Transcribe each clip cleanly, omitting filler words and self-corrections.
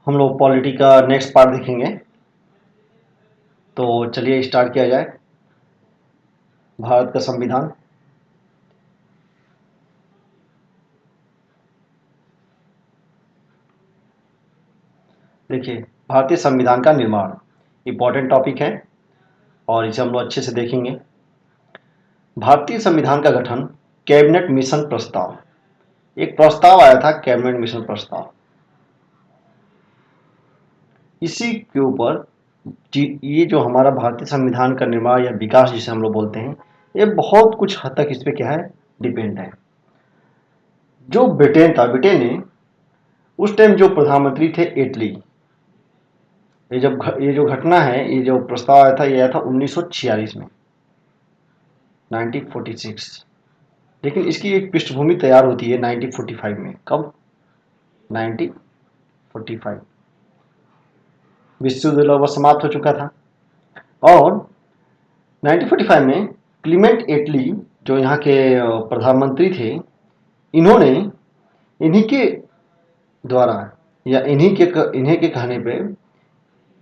हम लोग पॉलिटी का नेक्स्ट पार्ट देखेंगे। तो चलिए स्टार्ट किया जाए। भारत का संविधान। देखिए, भारतीय संविधान का निर्माण इम्पोर्टेंट टॉपिक है और इसे हम लोग अच्छे से देखेंगे। भारतीय संविधान का गठन कैबिनेट मिशन प्रस्ताव, एक प्रस्ताव आया था कैबिनेट मिशन प्रस्ताव, इसी के ऊपर ये जो हमारा भारतीय संविधान का निर्माण या विकास जिसे हम लोग बोलते हैं, ये बहुत कुछ हद तक इस पे क्या है, डिपेंड है। जो ब्रिटेन था, ब्रिटेन ने उस टाइम जो प्रधानमंत्री थे एटली, ये जो घटना है, ये जो प्रस्ताव आया था, ये आया था 1946 में, 1946। लेकिन इसकी एक पृष्ठभूमि तैयार होती है 1945 में। कब? 1945। विश्व युद्ध लगभग समाप्त हो चुका था और 1945 में क्लीमेंट एटली जो यहाँ के प्रधानमंत्री थे, इन्होंने इन्हीं के द्वारा या इन्हीं के कहने पे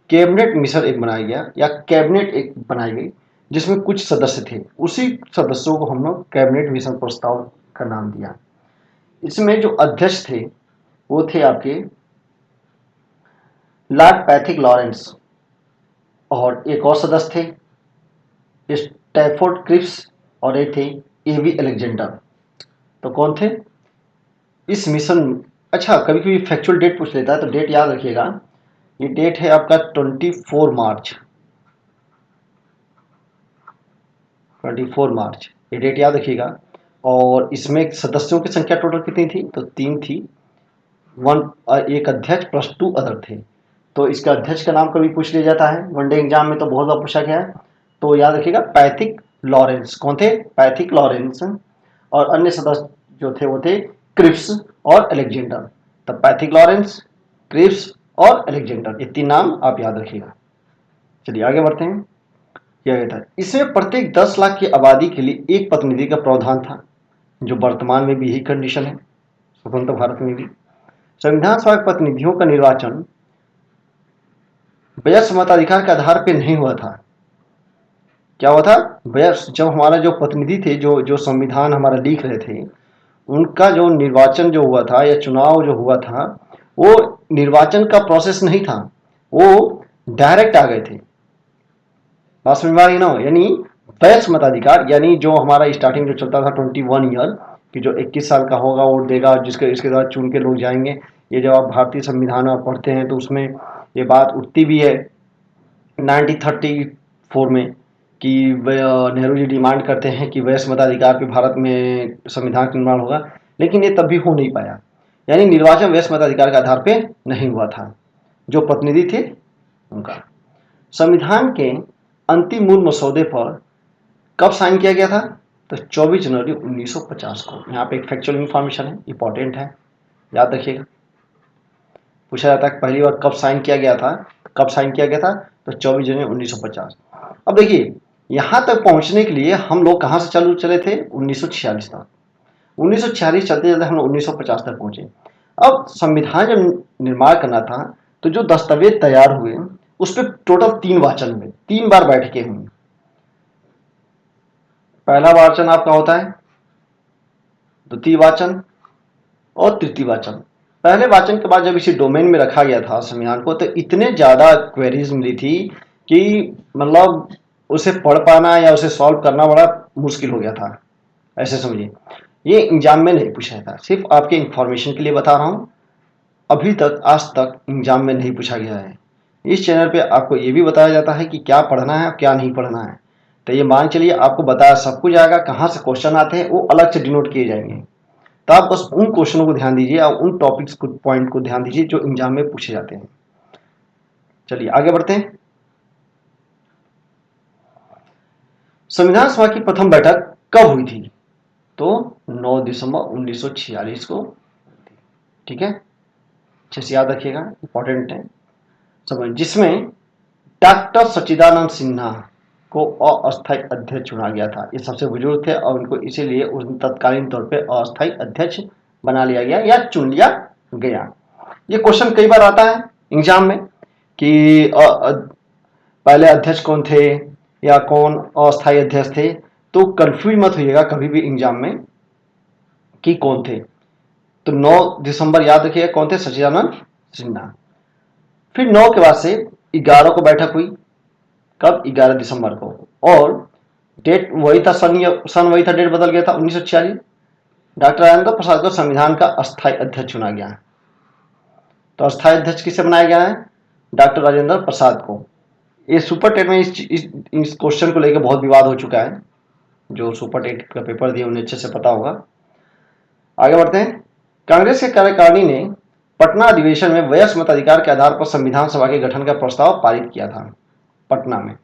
कैबिनेट मिशन एक बनाया गया या कैबिनेट एक बनाई गई, जिसमें कुछ सदस्य थे। उसी सदस्यों को हम लोग कैबिनेट मिशन प्रस्ताव का नाम दिया। इसमें जो अध्यक्ष थे वो थे आपके लॉर्ड पैथिक लॉरेंस, और एक और सदस्य थे स्टैफोर्ड क्रिप्स, और एक थे एवी अलेक्जेंडर। तो कौन थे इस मिशन? अच्छा, कभी कभी फैक्चुअल डेट पूछ लेता है, तो डेट याद रखिएगा। ये डेट है आपका 24 मार्च, 24 मार्च, ये डेट याद रखिएगा। और इसमें सदस्यों की संख्या टोटल कितनी थी? तो 3 थी। एक अध्यक्ष प्लस 2 अदर थे। तो इसका अध्यक्ष का नाम कभी पूछ लिया जाता है वनडे एग्जाम में, तो बहुत बार पूछा गया है। तो याद रखिएगा, पैथिक लॉरेंस। कौन थे? Pethick Lawrence. और अन्य सदस्य जो थे वो थे क्रिप्स और अलेक्जेंडर। तब पैथिक लॉरेंस, क्रिप्स और अलेक्जेंडर, ये 3 नाम आप याद रखिएगा। चलिए आगे बढ़ते हैं। किया गया था इसमें प्रत्येक 10 लाख की आबादी के लिए एक प्रतिनिधि का प्रावधान था, जो वर्तमान में भी यही कंडीशन है स्वतंत्र भारत में भी। संविधान सभा के प्रतिनिधियों का निर्वाचन वयस्क मताधिकार के आधार पर नहीं हुआ था। क्या हुआ था? वयस्क, जब हमारा जो प्रतिनिधि थे, जो जो संविधान हमारा लिख रहे थे, उनका जो निर्वाचन जो हुआ था या चुनाव जो हुआ था, वो निर्वाचन का प्रोसेस नहीं था, वो डायरेक्ट आ गए थे। बात समझ में आ रही ना? यानी वयस्क मताधिकार, यानी जो हमारा स्टार्टिंग जो चलता था 21 ईयर, कि जो 21 साल का होगा वोट देगा, जिसके इसके बाद चुन के लोग जाएंगे। ये जब आप भारतीय संविधान में पढ़ते हैं तो उसमें ये बात उठती भी है 1934 में, कि नेहरू जी डिमांड करते हैं कि वयस्क मताधिकार पे भारत में संविधान का निर्माण होगा, लेकिन ये तब भी हो नहीं पाया। यानी निर्वाचन वयस्क मताधिकार के आधार पे नहीं हुआ था, जो प्रतिनिधि थे उनका। संविधान के अंतिम मूल मसौदे पर कब साइन किया गया था? तो 24 जनवरी 1950 को। यहाँ पे एक फैक्चुअल इंफॉर्मेशन है, इंपॉर्टेंट है, याद रखिएगा। पूछा जाता है पहली बार कब साइन किया गया था, कब साइन किया गया था? तो 24 जनवरी 1950। अब देखिए, यहाँ तक पहुँचने के लिए हम लोग कहाँ से चले थे? 1946 तक। 1946 चलते चलते हम लोग 1950 तक पहुँचे। अब संविधान जब निर्माण करना था, तो जो दस्तावेज तैयार हुए उस पर टोटल 3 वाचन हुए, 3 बार बैठकें हुई। पहला वाचन आपका होता है, द्वितीय वाचन और तृतीय वाचन। पहले वाचन के बाद जब इसी डोमेन में रखा गया था संविधान को, तो इतने ज़्यादा क्वेरीज मिली थी कि मतलब उसे पढ़ पाना या उसे सॉल्व करना बड़ा मुश्किल हो गया था। ऐसे समझिए, ये एग्जाम में नहीं पूछा था, सिर्फ आपके इंफॉर्मेशन के लिए बता रहा हूँ। अभी तक आज तक एग्जाम में नहीं पूछा गया है। इस चैनल पे आपको ये भी बताया जाता है कि क्या पढ़ना है और क्या नहीं पढ़ना है। तो ये मान चलिए आपको बताया सब कुछ जाएगा, कहाँ से क्वेश्चन आते हैं वो अलग से डिनोट किए जाएंगे। तो आप बस उन क्वेश्चनों को ध्यान दीजिए और उन टॉपिक्स को, पॉइंट को ध्यान दीजिए जो एग्जाम में पूछे जाते हैं। चलिए आगे बढ़ते हैं। संविधान सभा की प्रथम बैठक कब हुई थी? तो 9 दिसंबर 1946 को। ठीक है, अच्छे से याद रखिएगा, इंपॉर्टेंट है समझ। जिसमें डॉक्टर सच्चिदानंद सिन्हा को अस्थायी अध्यक्ष चुना गया था। ये सबसे बुजुर्ग थे और उनको इसीलिए उस तत्कालीन तौर पे अस्थायी अध्यक्ष बना लिया गया या चुन लिया गया। ये क्वेश्चन कई बार आता है एग्जाम में कि पहले अध्यक्ष कौन थे या कौन अस्थायी अध्यक्ष थे, तो कंफ्यूज मत होइएगा कभी भी एग्जाम में कि कौन थे। तो 9 दिसंबर याद रखिएगा कौन थे, सच्चिदानंद सिन्हा। फिर 9 के बाद से 11 को बैठक हुई, कब, 11 दिसंबर को, और डेट वही था, सन वही था, डेट बदल गया था 1946। डॉक्टर राजेंद्र प्रसाद को संविधान का अस्थायी अध्यक्ष चुना गया। तो अस्थायी अध्यक्ष किसे बनाया गया है, डॉक्टर राजेंद्र प्रसाद को। ये सुपर टेट में इस क्वेश्चन को लेकर बहुत विवाद हो चुका है, जो सुपर टेट का पेपर दिए उन्हें अच्छे से पता होगा। आगे बढ़ते हैं। कांग्रेस के कार्यकारिणी ने पटना अधिवेशन में वयस्क मताधिकार के आधार पर संविधान सभा के गठन का प्रस्ताव पारित किया था। पटना में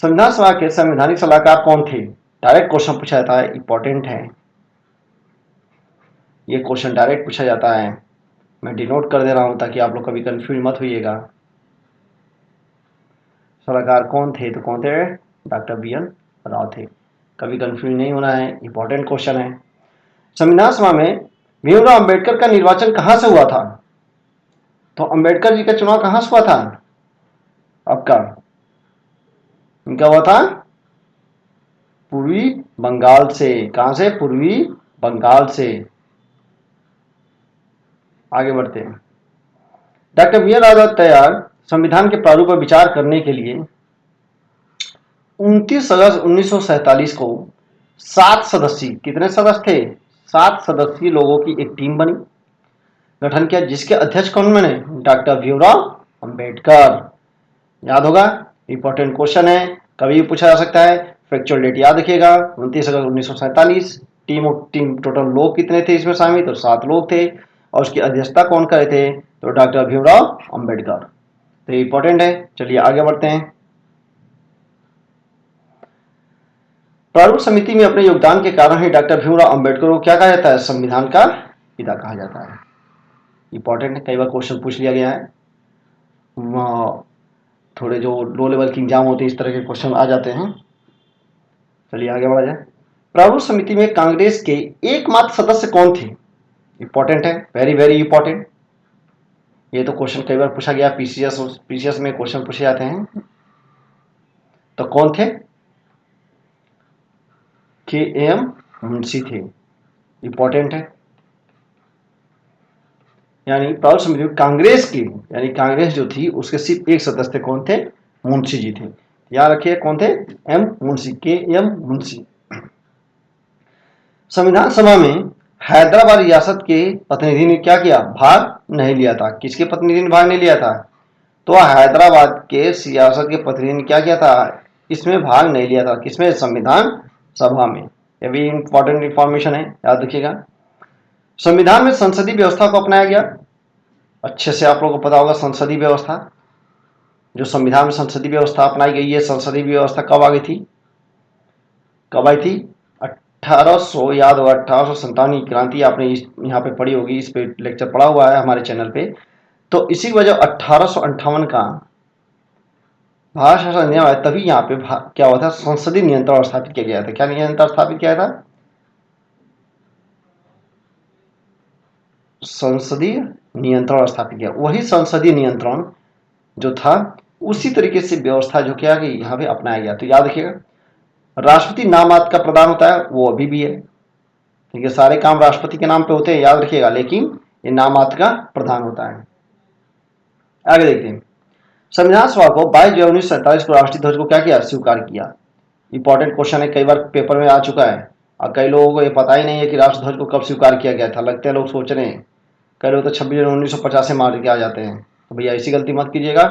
संविधान सभा के संवैधानिक सलाहकार कौन थे, डायरेक्ट क्वेश्चन पूछा जाता है, इंपॉर्टेंट है ये क्वेश्चन, डायरेक्ट पूछा जाता है। मैं डिनोट कर दे रहा हूं ताकि आप लोग कभी कंफ्यूज मत होइएगा। सलाहकार कौन थे, तो कौन थे, डॉक्टर BN राव थे। कभी कंफ्यूज नहीं होना है, इंपॉर्टेंट क्वेश्चन है। संविधान सभा में भीमराव अंबेडकर का निर्वाचन कहां से हुआ था, तो अंबेडकर जी का चुनाव कहां से हुआ था आपका, इनका हुआ था पूर्वी बंगाल से। कहां से, पूर्वी बंगाल से। आगे बढ़ते हैं। डॉक्टर BN राव तैयार संविधान के प्रारूप पर विचार करने के लिए 29 अगस्त 1947 को 7 सदस्यीय, कितने सदस्य थे, 7 सदस्यीय लोगों की एक टीम बनी, गठन किया, जिसके अध्यक्ष कौन बने, डॉक्टर भीमराव अंबेडकर। याद होगा, इंपॉर्टेंट क्वेश्चन है, कभी भी पूछा जा सकता है। फैक्चुअल डेट याद रखिएगा, 29 अगस्त 1947। टीम टोटल लोग कितने थे इसमें शामिल, तो 7 लोग थे, और उसकी अध्यक्षता कौन करे थे, तो डॉक्टर भीमराव अंबेडकर। तो इंपॉर्टेंट है। चलिए आगे बढ़ते हैं। प्रारूप समिति में अपने योगदान के कारण ही डॉक्टर भीमराव अंबेडकर को क्या कहा जाता है, संविधान का पिता कहा जाता है। इंपॉर्टेंट है, कई बार क्वेश्चन पूछ लिया गया है। थोड़े जो लो लेवल के एग्जाम होते हैं इस तरह के क्वेश्चन आ जाते हैं। चलिए आगे बढ़ा जाए। प्रारूप समिति में कांग्रेस के एकमात्र सदस्य कौन थे, इंपॉर्टेंट है, वेरी वेरी इंपॉर्टेंट। ये तो क्वेश्चन कई बार पूछा गया, पीसीएस में क्वेश्चन पूछे जाते हैं। तो कौन थे, KM मुंशी थे, इंपॉर्टेंट है। यानी प्रारूप समिति में कांग्रेस की, यानी कांग्रेस जो थी उसके सिर्फ एक सदस्य कौन थे, मुंशी जी थे। याद रखिए कौन थे, M मुंशी, KM मुंशी। संविधान सभा में हैदराबाद रियासत के प्रतिनिधि ने क्या किया, भाग नहीं लिया था। किसके प्रतिनिधि ने भाग नहीं लिया था, तो हैदराबाद के सियासत के प्रतिनिधि ने क्या किया था, इसमें भाग नहीं लिया था। किसमें, संविधान सभा में। यह भी इंपॉर्टेंट इंफॉर्मेशन है, याद रखिएगा। संविधान में संसदीय व्यवस्था को अपनाया गया, अच्छे से आप लोगों को पता होगा संसदीय व्यवस्था, जो संविधान में संसदीय व्यवस्था अपनाई गई है। संसदीय व्यवस्था कब आ गई थी, कब आई थी, 1800, याद होगा 1857 की क्रांति आपने यहाँ पे पढ़ी होगी, इस पे लेक्चर पढ़ा हुआ है हमारे चैनल पे। तो इसी की वजह 1858 का भारत शासन अधिनियम आया, तभी यहाँ पे क्या हुआ था, संसदीय नियंत्रण स्थापित किया गया था। क्या नियंत्रण स्थापित किया था, संसदीय नियंत्रण स्थापित किया। वही संसदीय नियंत्रण जो था उसी तरीके से व्यवस्था जो क्या गई यहाँ पे अपनाया गया। तो याद रखिएगा, राष्ट्रपति नाम मात्र का प्रधान होता है, वो अभी भी है, ठीक है, सारे काम राष्ट्रपति के नाम पे होते हैं, याद रखिएगा, लेकिन ये नाम मात्र का प्रधान होता है। आगे देखते हैं। संविधान सभा को 22 जुलाई 1947 को राष्ट्रीय ध्वज को क्या किया, स्वीकार किया। इंपॉर्टेंट क्वेश्चन है, कई बार पेपर में आ चुका है, और कई लोगों को ये पता ही नहीं है कि राष्ट्र ध्वज को कब स्वीकार किया गया था। लगते हैं लोग सोच रहे हैं, कई लोग तो 26 जनवरी 1950 से मार के आ जाते हैं। तो भैया ऐसी गलती मत कीजिएगा,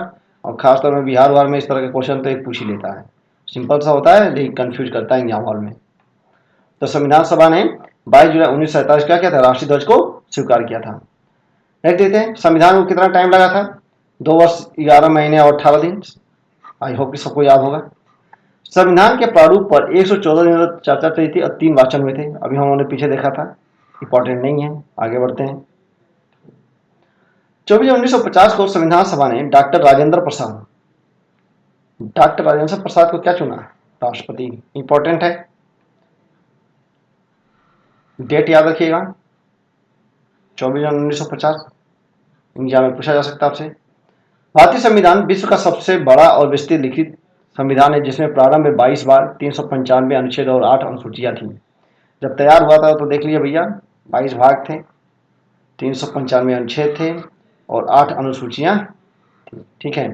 और खासतौर में बिहार वार में इस तरह के क्वेश्चन तो एक पूछ ही लेता है, सिंपल सा होता है लेकिन कंफ्यूज करता है एग्जाम हॉल में। तो संविधान सभा ने 22 जुलाई 1947 क्या किया था, राष्ट्रीय ध्वज को स्वीकार किया था। देख देते हैं संविधान को कितना टाइम लगा था, 2 वर्ष 11 महीने और 18 दिन। आई होप कि सबको याद होगा। संविधान के प्रारूप पर 114 दिनों तक चर्चा चली थी और 3 वाचन हुए थे, अभी हमने पीछे देखा था, इंपॉर्टेंट नहीं है। आगे बढ़ते हैं। 24 जनवरी 1950 को संविधान सभा ने डॉक्टर राजेंद्र प्रसाद को क्या चुना, राष्ट्रपति। इंपॉर्टेंट है, डेट याद रखिएगा, 24 जनवरी 1950। एग्जाम में पूछा जा सकता है आपसे। भारतीय संविधान विश्व का सबसे बड़ा और विस्तृत लिखित संविधान है, जिसमें प्रारंभ में 22 बार 395 अनुच्छेद और 8 अनुसूचियां थी। जब तैयार हुआ था तो देख लिया भैया, 22 भाग थे, 395 अनुच्छेद थे और 8 अनुसूचियां थी। ठीक है,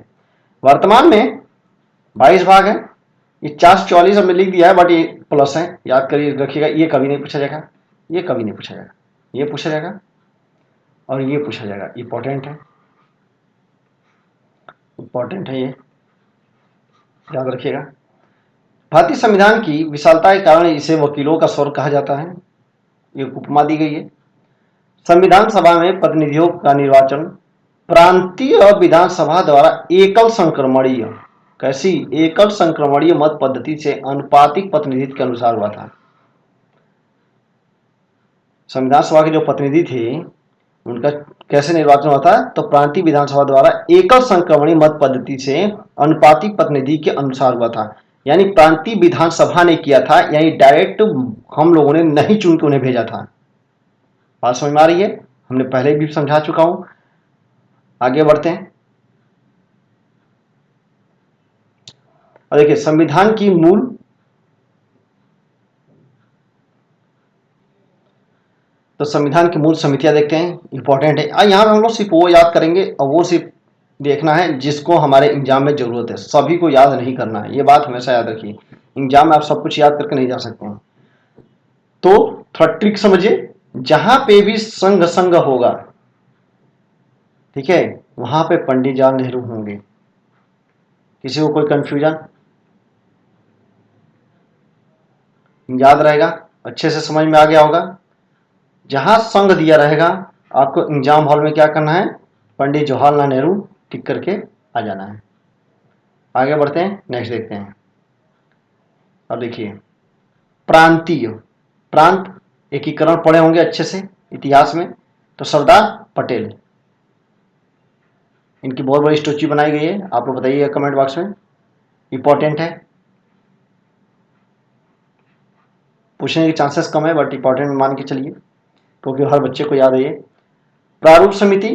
वर्तमान में 22 भाग है। ये 444 हमने लिख दिया है, बट ये प्लस है, याद करिए, रखिएगा। ये कभी नहीं पूछा जाएगा, ये कभी नहीं पूछा जाएगा, ये पूछा जाएगा और ये पूछा जाएगा। इंपॉर्टेंट है, इंपॉर्टेंट है, ये याद रखिएगा। भारतीय संविधान की विशालता के कारण इसे वकीलों का स्वर्ग कहा जाता है, ये उपमा दी गई है। संविधान सभा में प्रतिनिधियों का निर्वाचन प्रांतीय विधानसभा द्वारा एकल संक्रमणीय, कैसी एकल संक्रमणीय मत पद्धति से अनुपातिक प्रतिनिधित्व के अनुसार हुआ था। संविधान सभा के जो प्रतिनिधि थे उनका कैसे निर्वाचन हुआ था, तो प्रांतीय विधानसभा द्वारा एकल संक्रमणीय मत पद्धति से अनुपातिक प्रतिनिधि के अनुसार हुआ था। यानी प्रांतीय विधानसभा ने किया था, यानी डायरेक्ट हम लोगों ने नहीं चुन के उन्हें भेजा था। बात समझ में आ रही है, हमने पहले भी समझा चुका हूं। आगे बढ़ते हैं और देखिए संविधान की मूल संविधान की मूल समितियां देखते हैं, इंपॉर्टेंट है। यहाँ पे हम लोग सिर्फ वो याद करेंगे और वो सिर्फ देखना है जिसको हमारे एग्जाम में जरूरत है, सभी को याद नहीं करना है, ये बात हमेशा याद रखिए। एग्जाम में आप सब कुछ याद करके नहीं जा सकते हैं, तो थोड़ा ट्रिक समझिए। जहां पे भी संघ संघ होगा, ठीक है, वहां पे पंडित जवाहरलाल नेहरू होंगे। किसी को कोई कंफ्यूजन, याद रहेगा, अच्छे से समझ में आ गया होगा। जहां संघ दिया रहेगा आपको एग्जाम हॉल में क्या करना है, पंडित जवाहरलाल नेहरू टिक करके आ जाना है। आगे बढ़ते हैं, नेक्स्ट देखते हैं। अब देखिए प्रांतीय, प्रांत एकीकरण पढ़े होंगे अच्छे से इतिहास में, तो सरदार पटेल, इनकी बहुत बड़ी स्टैच्यू बनाई गई है, आप लोग बताइएगा कमेंट बॉक्स में। इंपॉर्टेंट है, पूछने के चांसेस कम है, बट इंपॉर्टेंट मान के चलिए क्योंकि हर बच्चे को याद है ये। प्रारूप समिति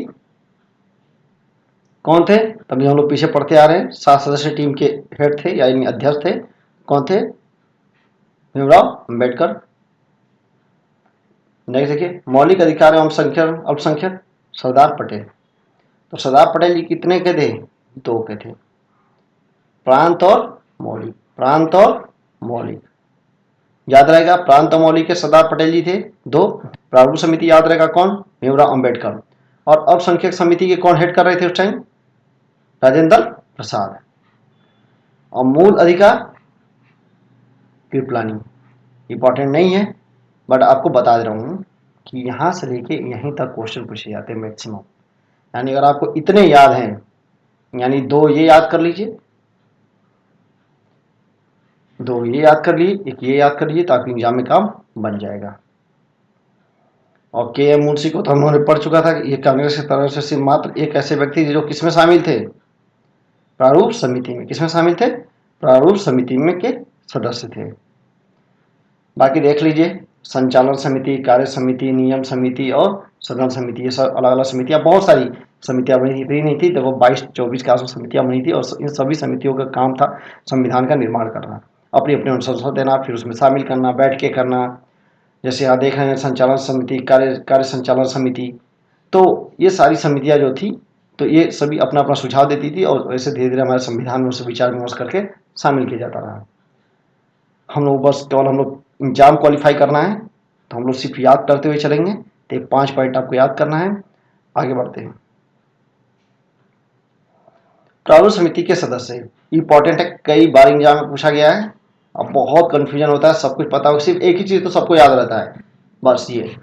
कौन थे, तभी हम लोग पीछे पढ़ते आ रहे हैं। 7 सदस्यीय टीम के हेड थे यानी अध्यक्ष थे, कौन थे, भीमराव अंबेडकर। नेक्स्ट देखिए मौलिक अधिकार एवं अल्पसंख्यक, सरदार पटेल। तो सरदार पटेल जी कितने के थे, 2 के थे, प्रांत और मौलिक, प्रांत और मौलिक, याद रहेगा। प्रांत और मौलिक के सरदार पटेल जी थे 2। प्रारूप समिति याद रहेगा कौन, भीमराव अंबेडकर। और अल्पसंख्यक समिति के कौन हेड कर रहे थे उस टाइम, राजेंद्र प्रसाद। और मूल अधिकार कृपलानी, इंपॉर्टेंट नहीं है बट आपको बता दे रहा हूं कि यहां से लेके यहीं तक क्वेश्चन पूछे जाते हैं मैक्सिमम। यानी अगर आपको इतने याद हैं, यानी 2 ये याद कर लीजिए, 2 ये याद कर लीजिए, 1 ये याद कर लीजिए, तो आपके एग्जाम में काम बन जाएगा। और के एम मुंशी को तो हम लोगों ने पढ़ चुका था कि ये कांग्रेस की तरफ से सिर्फ मात्र एक ऐसे व्यक्ति थे जो किसमें शामिल थे, प्रारूप समिति में। किसमें शामिल थे, प्रारूप समिति में के सदस्य थे। बाकी देख लीजिए संचालन समिति, कार्य समिति, नियम समिति और सदन समिति, ये सब अलग अलग समितियां, बहुत सारी समितियां बनी थी, इतनी नहीं थी, देखो 22-24 के आसपास समितियां बनी थी। और इन सभी समितियों का काम था संविधान का निर्माण करना, अपनी अपने अनुशंसा देना, फिर उसमें शामिल करना, बैठ के करना। जैसे यहाँ देख रहे हैं संचालन समिति, कार्य संचालन समिति, तो ये सारी समितियां जो थी, तो ये सभी अपना अपना सुझाव देती थी और ऐसे धीरे धीरे हमारे संविधान में उसे विचार विमर्श करके शामिल किया जाता रहा। हम लोग बस केवल हम लोग एग्जाम क्वालिफाई करना है, तो हम लोग सिर्फ याद करते हुए चलेंगे। तो 5 पॉइंट आपको याद करना है। आगे बढ़ते हैं। प्रारूप समिति के सदस्य इंपॉर्टेंट है, कई बार एग्जाम में पूछा गया है। अब बहुत कंफ्यूजन होता है, सब कुछ पता हो, सिर्फ एक ही चीज तो सबको याद रहता है, बस ये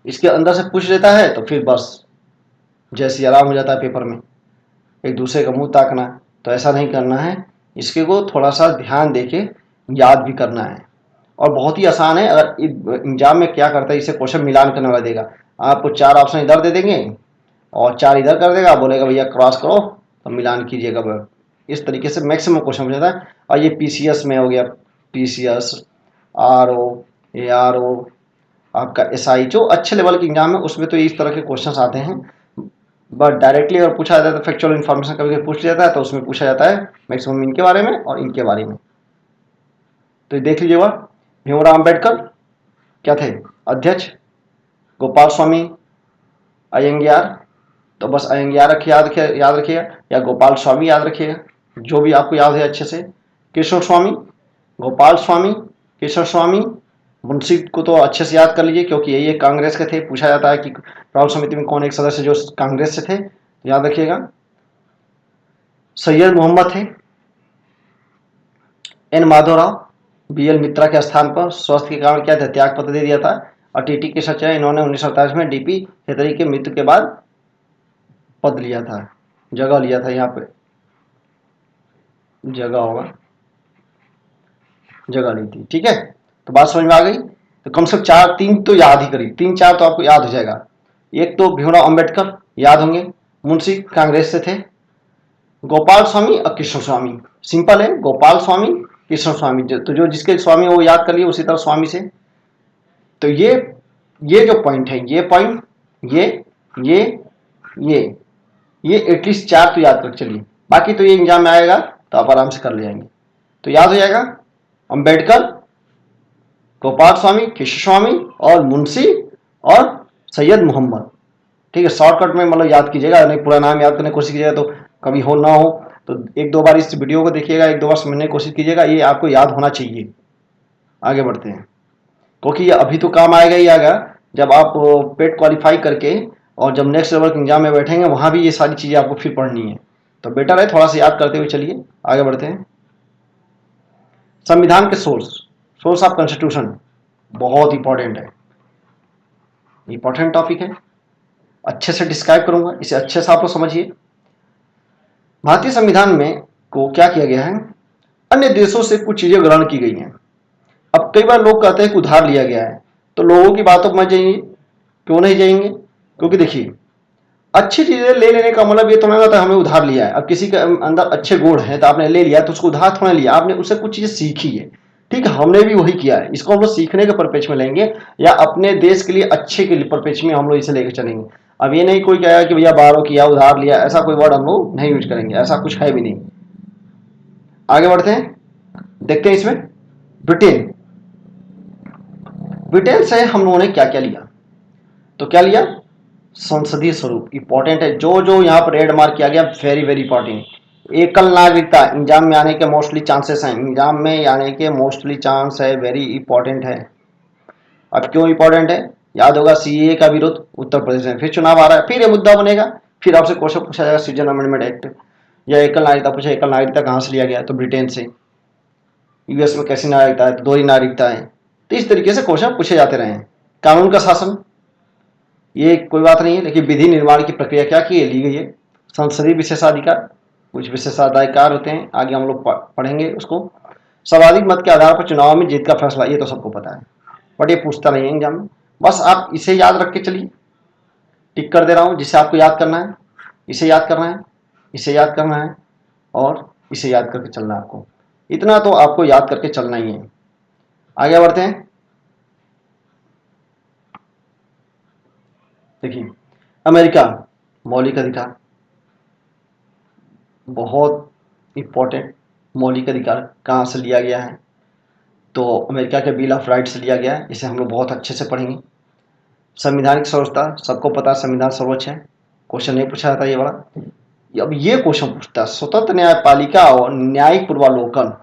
इसके अंदर से पूछ लेता है तो फिर बस जैसे आराम हो जाता है पेपर में, एक दूसरे का मुंह ताकना। तो ऐसा नहीं करना है, इसके को थोड़ा सा ध्यान देके याद भी करना है। और बहुत ही आसान है, अगर एग्जाम में क्या करता है, इसे क्वेश्चन मिलान करने वाला देगा, आपको 4 ऑप्शन इधर दे देंगे और 4 इधर कर देगा, बोलेगा भैया क्रॉस करो तो मिलान कीजिएगा। इस तरीके से मैक्सिमम क्वेश्चन हो जाता है। और ये पीसीएस में हो गया, पीसीएस, आरओ, एआरओ, आपका एसआई, जो अच्छे लेवल के एग्जाम है उसमें तो इस तरह के क्वेश्चन आते हैं। बट डायरेक्टली अगर पूछा जाता है तो फैक्चुअल इन्फॉर्मेशन कभी कभी पूछ लिया जाता है, तो उसमें पूछा जाता है मैक्सिमम इनके बारे में और इनके बारे में। तो देख लीजिएगा, भीमराव अम्बेडकर क्या थे? अध्यक्ष। गोपाल स्वामी अयंगार, तो बस अयंगार रखिए, याद रखिएगा, या गोपाल स्वामी याद रखिएगा, जो भी आपको याद है अच्छे से। केशव स्वामी, गोपाल स्वामी, केशव स्वामी। मुंशी को तो अच्छे से याद कर लीजिए, क्योंकि यही कांग्रेस के थे। पूछा जाता है कि राहुल समिति में कौन एक सदस्य जो कांग्रेस से थे, याद रखिएगा। सैयद मोहम्मद थे। एन माधवराव, बी एल मित्रा के स्थान पर स्वास्थ्य के कारण क्या था, त्याग पत्र दे दिया था। और टीटी के सचिव इन्होंने 1947 में डीपी खेतरी के मृत्यु के बाद पद लिया था, जगह लिया था। यहाँ पे जगह होगा, जगह ली थी। ठीक है, तो बात समझ में आ गई। तो कम से कम चार, तीन तो याद ही करिए, तीन चार तो आपको याद हो जाएगा। एक तो भीमराव अंबेडकर याद होंगे, मुंशी कांग्रेस से थे। गोपाल स्वामी और कृष्ण स्वामी, सिंपल है, गोपाल स्वामी कृष्ण स्वामी, तो जो जिसके स्वामी वो याद कर लिए, उसी तरह स्वामी से। तो ये जो पॉइंट है, ये पॉइंट, ये ये ये ये एटलीस्ट चार तो याद कर चलिए। बाकी तो ये एग्जाम में आएगा तो आप आराम से कर ले जाएंगे। तो याद हो जाएगा, अंबेडकर, गोपाल स्वामी, कृष्ण स्वामी और मुंशी और सैयद मोहम्मद। ठीक है, शॉर्टकट में मतलब याद कीजिएगा, नहीं पूरा नाम याद करने की कोशिश कीजिएगा तो कभी हो ना हो तो एक दो बार इस वीडियो को देखिएगा, एक दो बार समझने की कोशिश कीजिएगा, ये आपको याद होना चाहिए। आगे बढ़ते हैं, क्योंकि ये अभी तो काम आएगा ही आएगा, जब आप पेट क्वालिफाई करके और जब नेक्स्ट लेवल के एग्जाम में बैठेंगे, वहां भी ये सारी चीजें आपको फिर पढ़नी है। तो बेटर है थोड़ा सा याद करते हुए चलिए, आगे बढ़ते हैं। संविधान के सोर्स ऑफ कॉन्स्टिट्यूशन बहुत इंपॉर्टेंट है, इंपॉर्टेंट टॉपिक है। अच्छे से डिस्क्राइब करूंगा, इसे अच्छे से आप लोग समझिए। भारतीय संविधान में को क्या किया गया है, अन्य देशों से कुछ चीजें ग्रहण की गई हैं। अब कई बार लोग कहते हैं कि उधार लिया गया है, तो लोगों की बातों पर जाएंगे, क्यों नहीं जाएंगे? क्योंकि देखिए, अच्छी चीजें ले लेने का मतलब ये तो नहीं होता हमें उधार लिया है। अब किसी के अंदर अच्छे गुण है तो आपने ले लिया, तो उसको उधार थोड़ा लिया, आपने उससे कुछ चीजें सीखी है। ठीक है, हमने भी वही किया है, इसको हम लोग सीखने के परिप्रेक्ष्य में लेंगे, या अपने देश के लिए अच्छे के लिए परिप्रेक्ष्य में हम लोग इसे लेकर चलेंगे। अब ये नहीं कोई कहेगा कि भैया बारो किया, उधार लिया, ऐसा कोई वर्ड हम लोग नहीं यूज करेंगे, ऐसा कुछ है भी नहीं। आगे बढ़ते हैं, देखते हैं इसमें। ब्रिटेन, ब्रिटेन से हम लोगों ने क्या क्या लिया, तो क्या लिया, संसदीय स्वरूप, इंपॉर्टेंट है। जो जो यहाँ पर रेड मार्क किया गया, वेरी वेरी इंपॉर्टेंट। एकल नागरिकता एग्जाम में आने के मोस्टली चांसेस हैं, एग्जाम में आने के मोस्टली चांस है, वेरी इंपॉर्टेंट है। अब क्यों इंपॉर्टेंट है, याद होगा सीएए का विरोध उत्तर प्रदेश में, फिर चुनाव आ रहा है, फिर ये मुद्दा बनेगा, फिर आपसे क्वेश्चन पूछा जाएगा सिटीजन अमेंडमेंट एक्ट, या एकल नागरिकता पूछा, एकल नागरिकता कहाँ से लिया गया, तो ब्रिटेन से। यूएस में कैसी नागरिकता है, तो दोहरी नागरिकता है। तो इस तरीके से क्वेश्चन पूछे जाते रहे हैं। कानून का शासन, ये कोई बात नहीं है, लेकिन विधि निर्माण की प्रक्रिया क्या की ली गई है। संसदीय विशेषाधिकार, कुछ विशेषाधिकार होते हैं, आगे हम लोग पढ़ेंगे उसको। सर्वाधिक मत के आधार पर चुनाव में जीत का फैसला, ये तो सबको पता है, बट ये पूछता नहीं है एग्जाम में। बस आप इसे याद रख के चलिए, टिक कर दे रहा हूँ, जिसे आपको याद करना है, इसे याद करना है, इसे याद करना है, और इसे याद करके चलना है आपको। इतना तो आपको याद करके चलना ही है। आगे बढ़ते हैं, देखिए अमेरिका, मौलिक अधिकार, बहुत इंपॉर्टेंट। मौलिक अधिकार कहाँ से लिया गया है, तो अमेरिका के बिल ऑफ राइट से लिया गया है, इसे हम लोग बहुत अच्छे से पढ़ेंगे। संविधानिक सर्वोच्चता, सबको पता है संविधान सर्वोच्च है, क्वेश्चन नहीं पूछा जाता ये बड़ा। अब ये क्वेश्चन पूछता है, स्वतंत्र न्यायपालिका और न्यायिक पूर्वालोकन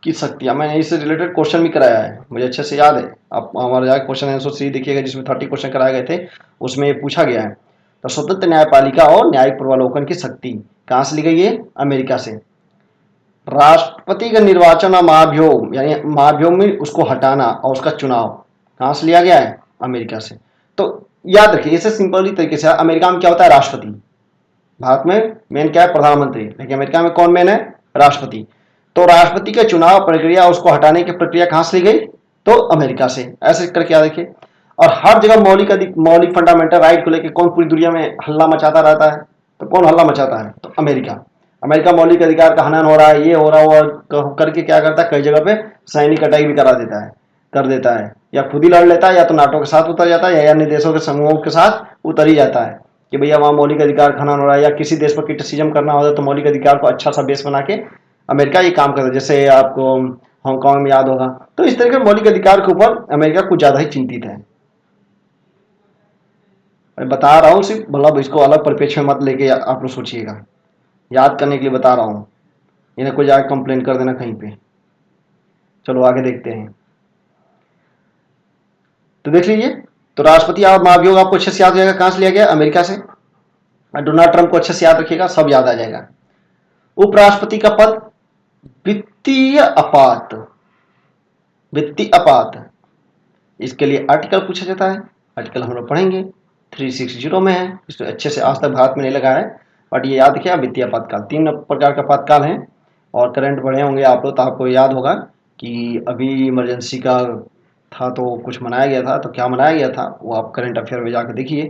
की शक्तियां, मैंने इससे रिलेटेड क्वेश्चन भी कराया है, मुझे अच्छे से याद है। आप हमारे जाकर क्वेश्चन आंसर सीरीज देखिएगा, जिसमें 30 क्वेश्चन कराए गए थे, उसमें ये पूछा गया है। तो स्वतंत्र न्यायपालिका और न्यायिक पूर्वालोकन की शक्ति कहाँ से ली गई है, अमेरिका से। राष्ट्रपति का निर्वाचन और महाभियोग, यानी महाभियोग में उसको हटाना और उसका चुनाव कहाँ से लिया गया है, अमेरिका से। तो याद रखिए, इसे सिंपली तरीके से, अमेरिका में क्या होता है, राष्ट्रपति। भारत में मेन क्या है, प्रधानमंत्री, लेकिन अमेरिका में कौन मेन है, राष्ट्रपति। तो राष्ट्रपति के चुनाव प्रक्रिया, उसको हटाने की प्रक्रिया कहां से ली गई, तो अमेरिका से। ऐसे करके याद रखिए। और हर जगह मौलिक फंडामेंटल राइट को लेकर कौन पूरी दुनिया में हल्ला मचाता रहता है, तो कौन हल्ला मचाता है, तो अमेरिका। अमेरिका मौलिक अधिकार का हनन हो रहा है, ये हो रहा है, और करके क्या करता है, कई जगह पे सैनिक अटैक भी करा देता है, कर देता है, या खुद ही लड़ लेता है, या तो नाटो के साथ उतर जाता है, या अन्य देशों के समूहों के साथ उतर ही जाता है। कि भैया वहाँ मौलिक अधिकार खनन हो रहा है या किसी देश पर क्रिटिसिज्म करना होता है तो मौलिक अधिकार को अच्छा सा बेस बना के अमेरिका ये काम करता है। जैसे आपको हांगकांग में याद होगा, तो इस तरह के मौलिक अधिकार के ऊपर अमेरिका कुछ ज्यादा ही चिंतित है। मैं बता रहा हूँ सिर्फ, मतलब इसको अलग परिप्रेक्ष्य में मत लेके आप लोग सोचिएगा, याद करने के लिए बता रहा हूँ, इन्हें कोई जाकर कंप्लेन कर देना कहीं पे। चलो आगे देखते हैं। तो देख लीजिए, तो राष्ट्रपति और महाभियोग आपको अच्छे से याद हो जाएगा, कहां से लिया गया, अमेरिका से। डोनाल्ड ट्रंप को अच्छे से याद रखिएगा, सब याद आ जाएगा। उपराष्ट्रपति का पद वित्तीय आपात, वित्तीय आपात, इसके लिए आर्टिकल पूछा जाता है। आर्टिकल हम लोग पढ़ेंगे, 360 में है, इसमें अच्छे से आज तक भारत में नहीं लगा है, बट ये याद रखिए वित्तीय आपातकाल। 3 प्रकार का आपातकाल है, और करंट पढ़े होंगे आप लोग तो आपको याद होगा कि अभी इमरजेंसी का था तो कुछ मनाया गया था, तो क्या मनाया गया था वो आप करंट अफेयर में जाकर देखिए,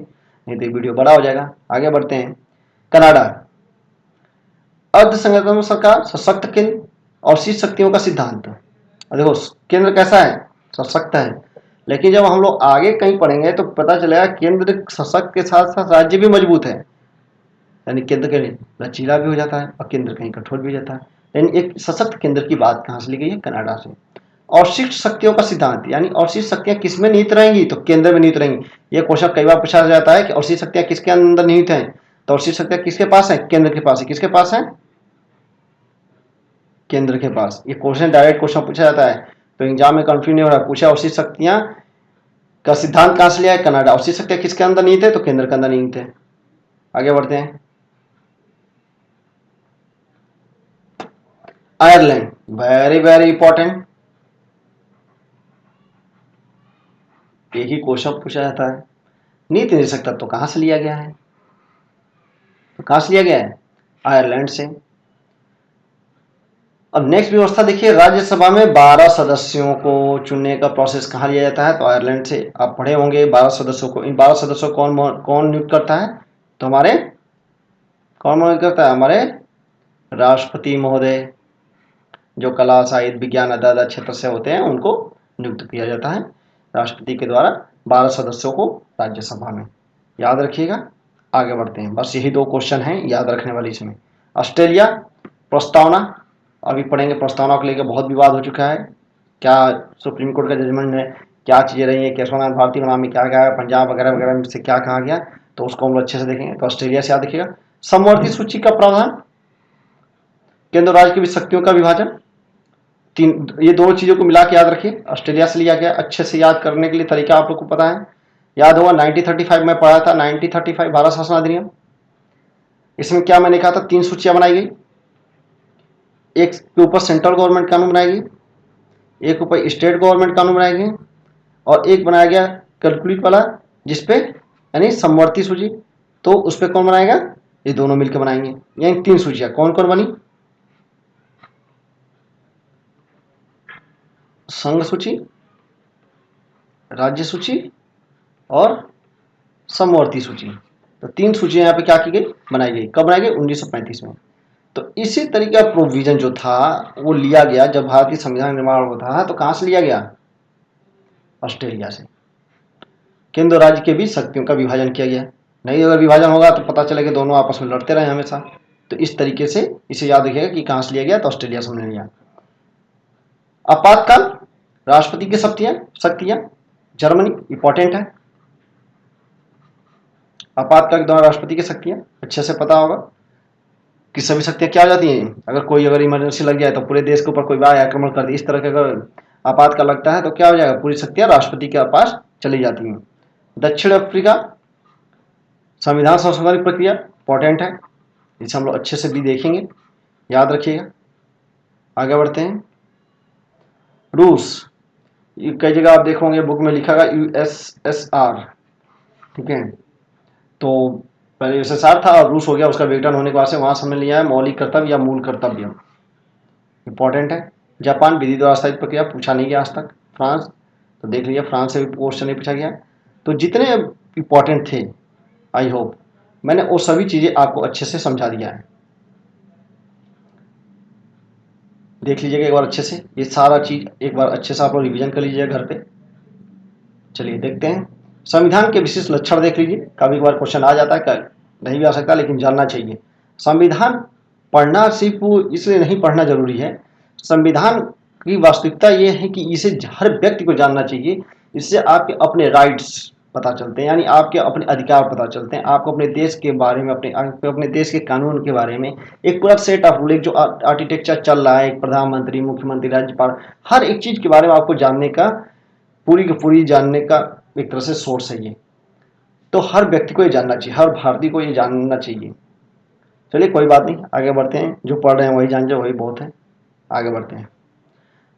नहीं तो वीडियो बड़ा हो जाएगा। आगे बढ़ते हैं। कनाडा, अर्ध संगठन सरकार, सशक्त केंद्र और शीर्ष शक्तियों का सिद्धांत। देखो केंद्र कैसा है, सशक्त है, लेकिन जब हम लोग आगे कहीं पढ़ेंगे तो पता चलेगा केंद्र सशक्त के साथ साथ राज्य भी मजबूत है, यानी केंद्र के लचीला भी हो जाता है और केंद्र कहीं कठोर भी हो जाता है। यानी एक सशक्त केंद्र की बात कहां से ली गई है, कनाडा से। और शीर्ष शक्तियों का सिद्धांत, यानी और शीर्ष शक्तियां किस में निहित रहेंगी, तो केंद्र में निहित रहेंगी। ये क्वेश्चन कई बार पूछा जाता है कि और शीर्ष शक्तियां किसके अंदर निहित हैं, तो और शीर्ष शक्तियां किसके पास है, केंद्र के पास है। किसके पास है, केंद्र के पास। ये क्वेश्चन डायरेक्ट क्वेश्चन पूछा जाता है, तो एग्जाम में कंफ्यूज नहीं हो रहा, पूछा और शीर्ष शक्तियां का सिद्धांत कहां से लिया है, कनाडा। और शीर्ष शक्तियां किसके अंदर निहित है, तो केंद्र के अंदर निहित है। आगे बढ़ते हैं। आयरलैंड, वेरी वेरी इंपॉर्टेंट, यही क्वेश्चन पूछा जाता है। नीति निदेशक तत्व कहां से लिया गया है, तो कहां से लिया गया है, आयरलैंड से। अब नेक्स्ट व्यवस्था देखिए, राज्यसभा में 12 सदस्यों को चुनने का प्रोसेस कहां लिया जाता है, तो आयरलैंड से। आप पढ़े होंगे 12 सदस्यों को। इन 12 सदस्यों को कौन कौन नियुक्त करता है, तो हमारे कौन नियुक्त करता है, हमारे राष्ट्रपति महोदय, जो कला साहित्य विज्ञान आदि क्षेत्र से होते हैं उनको नियुक्त किया जाता है राष्ट्रपति के द्वारा 12 सदस्यों को राज्यसभा में। याद रखिएगा। आगे बढ़ते हैं, बस यही 2 क्वेश्चन हैं याद रखने वाले इसमें। ऑस्ट्रेलिया, प्रस्तावना, अभी पढ़ेंगे। प्रस्तावना को लेकर बहुत विवाद हो चुका है, क्या सुप्रीम कोर्ट का जजमेंट है, क्या चीज़ें रही है, केशवनाथ भारती बनाम में क्या कहा है, पंजाब वगैरह वगैरह में से क्या कहा गया, तो उसको हम लोग अच्छे से देखेंगे। तो ऑस्ट्रेलिया से याद रखिएगा। समवर्ती सूची का प्रावधान, केंद्र राज्य की शक्तियों का विभाजन, ये 2 चीजों को मिला के याद रखिए। ऑस्ट्रेलिया से लिया गया। अच्छे से याद करने के लिए तरीका आप लोग को पता है, याद होगा 1935 में पढ़ा था, 1935 भारत शासन अधिनियम। इसमें क्या मैंने कहा था, 3 सूचियां बनाई गई। एक के ऊपर सेंट्रल गवर्नमेंट कानून बनाई गई, एक ऊपर स्टेट गवर्नमेंट कानून बनाए गए, और एक बनाया गया कैलकुलेट वाला, जिसपे यानी समवर्ती सूची, तो उस पर कौन बनाएगा, ये दोनों मिलकर बनाएंगे। यानी 3 सूचियां कौन कौन बनी, संघ सूची, राज्य सूची और समवर्ती सूची। तो 3 सूचियां यहाँ पे क्या की गई, बनाई गई। कब बनाई गई, 1935 में। तो इसी तरीके का प्रोविजन जो था वो लिया गया जब भारतीय संविधान निर्माण हुआ था, तो कहां से लिया गया, ऑस्ट्रेलिया से। केंद्र राज्य के बीच शक्तियों का विभाजन किया गया। नहीं अगर विभाजन होगा तो पता चलेगा दोनों आपस में लड़ते रहे हमेशा। तो इस तरीके से इसे याद रखिएगा कि कहां से लिया गया, तो ऑस्ट्रेलिया से हमने लिया। आपातकाल, राष्ट्रपति की शक्तियां, जर्मनी, इंपॉर्टेंट है। आपातकाल के दौरान राष्ट्रपति की शक्तियां अच्छे से पता होगा कि सभी शक्तियां क्या हो जाती हैं। अगर इमरजेंसी लग जाए तो पूरे देश के ऊपर कोई बार आक्रमण कर दे, इस तरह के अगर आपातकाल लगता है तो क्या हो जाएगा, पूरी शक्तियां राष्ट्रपति के पास चली जाती हैं। दक्षिण अफ्रीका, संविधान संशोधन प्रक्रिया इंपॉर्टेंट है, इसे हम लोग अच्छे से भी देखेंगे, याद रखिएगा। आगे बढ़ते हैं। रूस, कई जगह आप देखोगे बुक में लिखा गया USSR, ठीक है। तो पहले USSR था और रूस हो गया, उसका विघटन होने के बाद से वहां से हमने लिया है मौलिक कर्तव्य या मूल कर्तव्य, इंपॉर्टेंट है। जापान, विधि द्वारा स्थापित प्रक्रिया, पूछा नहीं गया आज तक। फ्रांस, तो देख लीजिए फ्रांस से भी क्वेश्चन नहीं पूछा गया। तो जितने इंपॉर्टेंट थे, आई होप मैंने वो सभी चीजें आपको अच्छे से समझा दिया है। देख लीजिएगा एक बार अच्छे से, ये सारा चीज एक बार अच्छे से आप लोग रिवीजन कर लीजिएगा घर पे। चलिए देखते हैं। संविधान के विशिष्ट लक्षण देख लीजिए, कभी कभार क्वेश्चन आ जाता है, नहीं भी आ सकता, लेकिन जानना चाहिए। संविधान पढ़ना सिर्फ इसलिए नहीं पढ़ना जरूरी है, संविधान की वास्तविकता ये है कि इसे हर व्यक्ति को जानना चाहिए। इससे आपके अपने राइट्स पता चलते हैं, यानी आपके अपने अधिकार पता चलते हैं, आपको अपने देश के बारे में, अपने देश के कानून के बारे में एक पूरा सेट ऑफ रूल, जो आर्किटेक्चर चल रहा है, एक प्रधानमंत्री, मुख्यमंत्री, राज्यपाल, हर एक चीज के बारे में आपको जानने का, पूरी की पूरी जानने का एक तरह से सोर्स है ये। तो हर व्यक्ति को ये जानना चाहिए, हर भारतीय को ये जानना चाहिए। चलिए कोई बात नहीं, आगे बढ़ते हैं। जो पढ़ रहे हैं वही जान जाए, वही बहुत है। आगे बढ़ते हैं।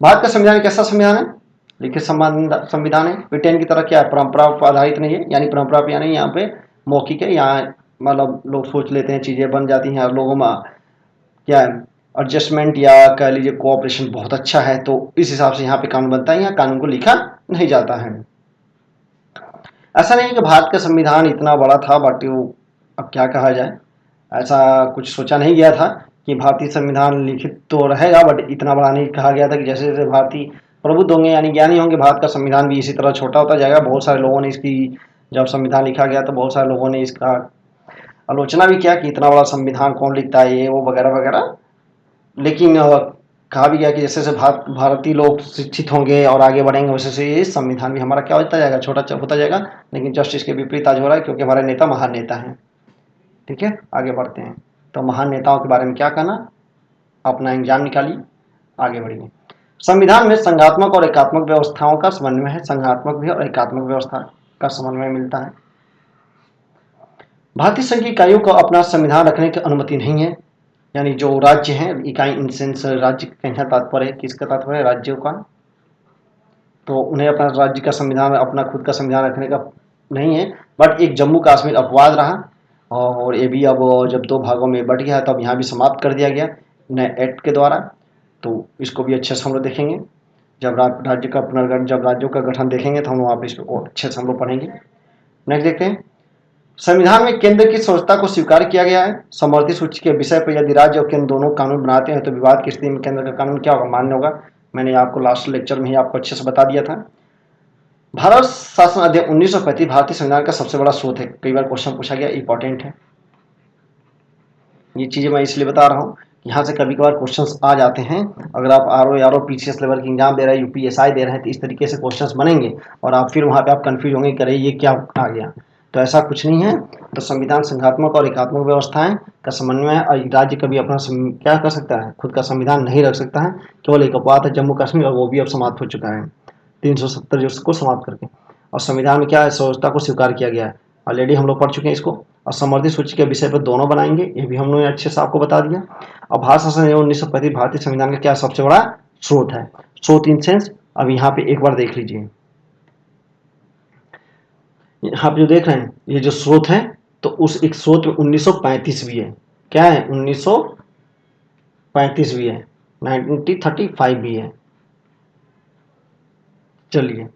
भारत का संविधान कैसा संविधान है? लिखित संविधान है। ब्रिटेन की तरह क्या है, परंपरा पर आधारित नहीं है, यानी परंपरा पे यानी यहाँ पे मौखिक है। यहाँ मतलब लोग सोच लेते हैं, चीजें बन जाती हैं, और लोगों में क्या है एडजस्टमेंट या कह लीजिए कोऑपरेशन बहुत अच्छा है, तो इस हिसाब से यहाँ पे कानून बनता है, यहाँ कानून को लिखा नहीं जाता है। ऐसा नहीं कि भारत का संविधान इतना बड़ा था, बट अब क्या कहा जाए, ऐसा कुछ सोचा नहीं गया था कि भारतीय संविधान लिखित तो रहेगा, बट इतना बड़ा नहीं कहा गया था कि जैसे जैसे भारतीय प्रबुद्ध होंगे यानी ज्ञानी होंगे, भारत का संविधान भी इसी तरह छोटा होता जाएगा। बहुत सारे लोगों ने इसकी, जब संविधान लिखा गया तो बहुत सारे लोगों ने इसका आलोचना भी किया कि इतना बड़ा संविधान कौन लिखता है, ये वो वगैरह वगैरह। लेकिन कहा भी गया कि जैसे जैसे भारतीय लोग शिक्षित होंगे और आगे बढ़ेंगे, वैसे से ये संविधान भी हमारा क्या होता जाएगा, छोटा होता जाएगा। लेकिन जस्ट इसके विपरीत आज हो रहा है, क्योंकि हमारे नेता महान नेता हैं। ठीक है, आगे बढ़ते हैं। तो महान नेताओं के बारे में क्या कहना, अपना एग्जाम निकालिए, आगे बढ़िए। संविधान में संघात्मक और एकात्मक व्यवस्थाओं का समन्वय है। संघात्मक भी और एकात्मक व्यवस्था का समन्वय मिलता है। भारतीय संघ की इकाइयों को अपना संविधान रखने की अनुमति नहीं है, यानी जो राज्य हैं, इकाई इन सेंस राज्य का तात्पर्य है, किसका तात्पर्य है, राज्यों का। तो उन्हें अपना राज्य का संविधान, अपना खुद का संविधान रखने का नहीं है। बट एक जम्मू कश्मीर अपवाद रहा, और ये भी अब जब दो भागों में बट गया तब यहाँ भी समाप्त कर दिया गया नए एक्ट के द्वारा। तो इसको भी अच्छे से हम लोग देखेंगे, जब राज्य का पुनर्गठन, जब राज्यों का गठन देखेंगे तो हम लोग आप इसको अच्छे से हम लोग पढ़ेंगे। नेक्स्ट देखते हैं। संविधान में केंद्र की स्वतंत्रता को स्वीकार किया गया है। समवर्ती सूची के विषय पर यदि राज्य और केंद्र दोनों कानून बनाते हैं तो विवाद की स्थिति में केंद्र का कानून क्या होगा, मान्य होगा। मैंने आपको लास्ट लेक्चर में ही आपको अच्छे से बता दिया था। भारत शासन अधिनियम 1935 भारतीय संविधान का सबसे बड़ा स्रोत है। कई बार क्वेश्चन पूछा गया, इंपॉर्टेंट है। ये चीजें मैं इसलिए बता रहा हूँ, यहाँ से कभी कभार क्वेश्चंस आ जाते हैं। अगर आप आर ओ पीसीएस लेवल की एग्जाम दे रहे हैं, यूपीएसआई दे रहे हैं, तो इस तरीके से क्वेश्चंस बनेंगे और आप फिर वहाँ पे आप कंफ्यूज होंगे, करे ये क्या आ गया। तो ऐसा कुछ नहीं है। तो संविधान संघात्मक और एकात्मक व्यवस्थाएं का समन्वय है, और राज्य कभी अपना क्या कर सकता है, खुद का संविधान नहीं रख सकता है। केवल एक अपवाद है जम्मू कश्मीर, और वो भी अब समाप्त हो चुका है 370 जो उसको समाप्त करके। और संविधान में क्या है, स्वतंत्रता को स्वीकार किया गया है, ऑलरेडी हम लोग पढ़ चुके हैं इसको। और समवर्ती सूची के विषय पर दोनों बनाएंगे, ये भी हम लोग अच्छे से आपको बता दिया। अब भारत शासन अधिनियम 1935 भारतीय संविधान का क्या सबसे बड़ा स्रोत है, स्रोत इन सेंस। अब यहाँ पे एक बार देख लीजिए, यहाँ पे जो देख रहे हैं ये जो स्रोत है, तो उस एक स्रोत में 1935 भी है। क्या है, 1935 भी है, 1935 भी है। चलिए,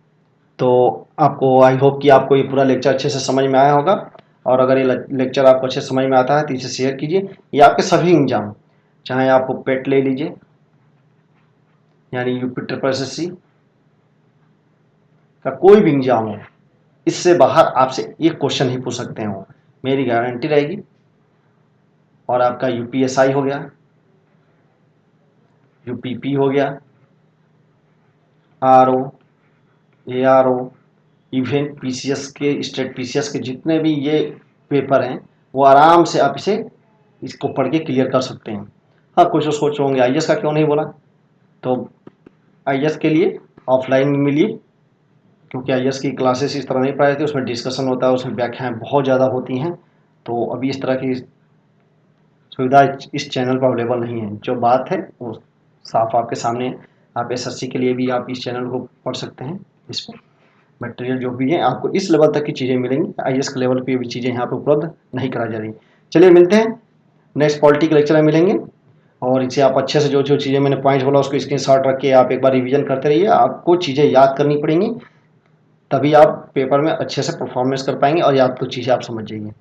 तो आपको आई होप कि आपको ये पूरा लेक्चर अच्छे से समझ में आया होगा। और अगर ये लेक्चर आपको अच्छे समझ में आता है तो इसे शेयर कीजिए। ये आपके सभी एग्जाम, चाहे आप पेट ले लीजिए यानी यूपी ट्रिपल एसएससी का कोई भी एग्जाम हो, इससे बाहर आपसे एक क्वेश्चन ही पूछ सकते हैं, वो मेरी गारंटी रहेगी। और आपका यूपीएसआई हो गया, यूपीपी हो गया, आरओ, एआरओ, इवन पीसीएस के, स्टेट पीसीएस के जितने भी ये पेपर हैं, वो आराम से आप इसको पढ़ के क्लियर कर सकते हैं। हाँ, कुछ सोच होंगे आईएएस का क्यों नहीं बोला, तो आईएएस के लिए ऑफलाइन मिलिए, क्योंकि आईएएस की क्लासेस इस तरह नहीं पढ़ाई थी, उसमें डिस्कशन होता है, उसमें व्याख्याएं बहुत ज़्यादा होती हैं। तो अभी इस तरह की सुविधा इस चैनल पर अवेलेबल नहीं है। जो बात है वो साफ आपके सामने है। आप एसएससी के लिए भी आप इस चैनल को पढ़ सकते हैं। इस पर मटेरियल जो भी है आपको इस लेवल तक की चीज़ें मिलेंगी, आईएएस के लेवल पे भी चीज़ें यहाँ पे उपलब्ध नहीं कराई जा रही। चलिए मिलते हैं नेक्स्ट पॉलिटी के लेक्चर में मिलेंगे। और इसे आप अच्छे से जो जो चीज़ें मैंने पॉइंट बोला उसको स्क्रीनशॉट रख के आप एक बार रिवीजन करते रहिए। आपको चीज़ें याद करनी पड़ेंगी, तभी आप पेपर में अच्छे से परफॉर्मेंस कर पाएंगे और आपको चीज़ें आप समझ जाइए।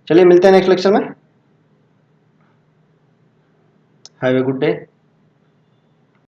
चलिए मिलते हैं नेक्स्ट लेक्चर में। Have a good day.